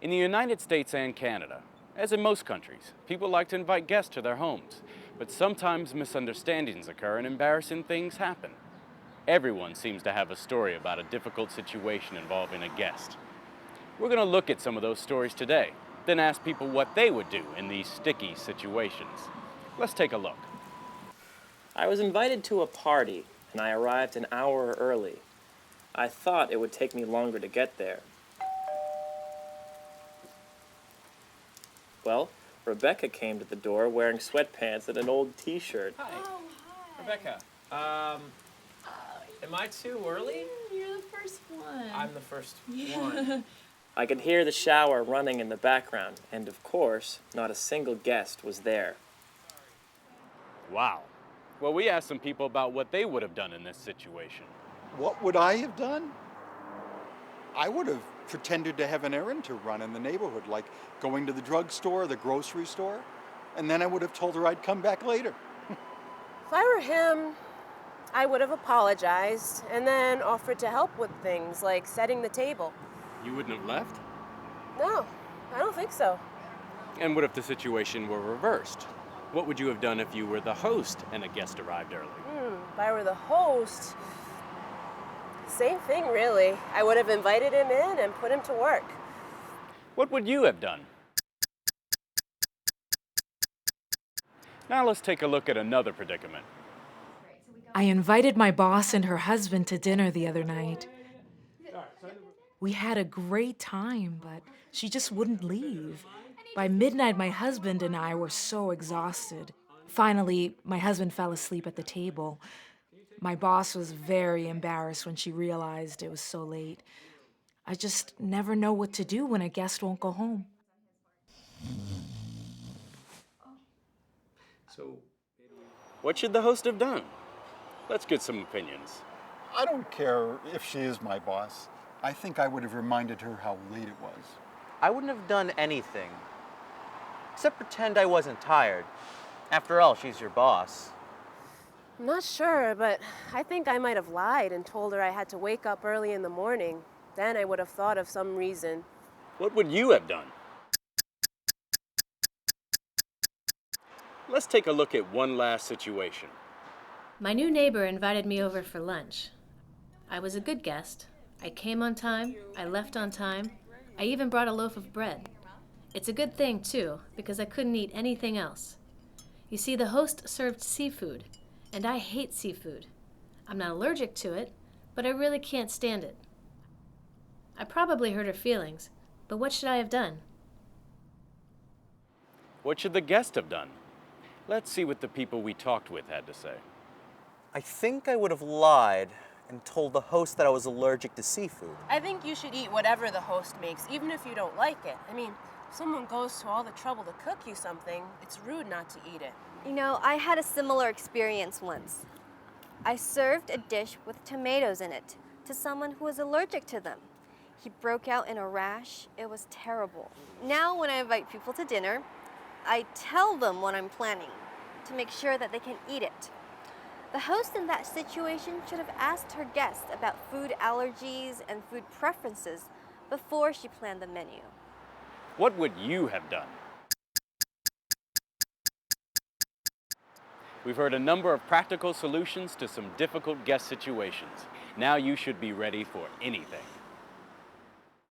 In the United States and Canada, as in most countries, people like to invite guests to their homes, but sometimes misunderstandings occur and embarrassing things happen. Everyone seems to have a story about a difficult situation involving a guest. We're going to look at some of those stories today, then ask people what they would do in these sticky situations. Let's take a look. I was invited to a party, and I arrived an hour early. I thought it would take me longer to get there. Well, Rebecca came to the door wearing sweatpants and an old t-shirt. Hi. Oh, hi. Rebecca, am I too early? You're the first one. I'm the first one. I could hear the shower running in the background, and of course, not a single guest was there. Wow. Well, we asked some people about what they would have done in this situation. What would I have done? I would have pretended to have an errand to run in the neighborhood, like going to the drugstore, the grocery store, and then I would have told her I'd come back later. If I were him, I would have apologized and then offered to help with things like setting the table. You wouldn't have left? No, I don't think so. And what if the situation were reversed? What would you have done if you were the host and a guest arrived early? If I were the host, same thing really. I would have invited him in and put him to work. What would you have done? Now let's take a look at another predicament. I invited my boss and her husband to dinner the other night. We had a great time, but she just wouldn't leave. By midnight, my husband and I were so exhausted. Finally, my husband fell asleep at the table. My boss was very embarrassed when she realized it was so late. I just never know what to do when a guest won't go home. What should the host have done? Let's get some opinions. I don't care if she is my boss. I think I would have reminded her how late it was. I wouldn't have done anything, except pretend I wasn't tired. After all, she's your boss. I'm not sure, but I think I might have lied and told her I had to wake up early in the morning. Then I would have thought of some reason. What would you have done? Let's take a look at one last situation. My new neighbor invited me over for lunch. I was a good guest. I came on time, I left on time, I even brought a loaf of bread. It's a good thing, too, because I couldn't eat anything else. You see, the host served seafood, and I hate seafood. I'm not allergic to it, but I really can't stand it. I probably hurt her feelings, but what should I have done? What should the guest have done? Let's see what the people we talked with had to say. I think I would have lied and told the host that I was allergic to seafood. I think you should eat whatever the host makes, even if you don't like it. I mean, if someone goes to all the trouble to cook you something, it's rude not to eat it. You know, I had a similar experience once. I served a dish with tomatoes in it to someone who was allergic to them. He broke out in a rash. It was terrible. Now, when I invite people to dinner, I tell them what I'm planning to make sure that they can eat it. The host in that situation should have asked her guests about food allergies and food preferences before she planned the menu. What would you have done? We've heard a number of practical solutions to some difficult guest situations. Now you should be ready for anything.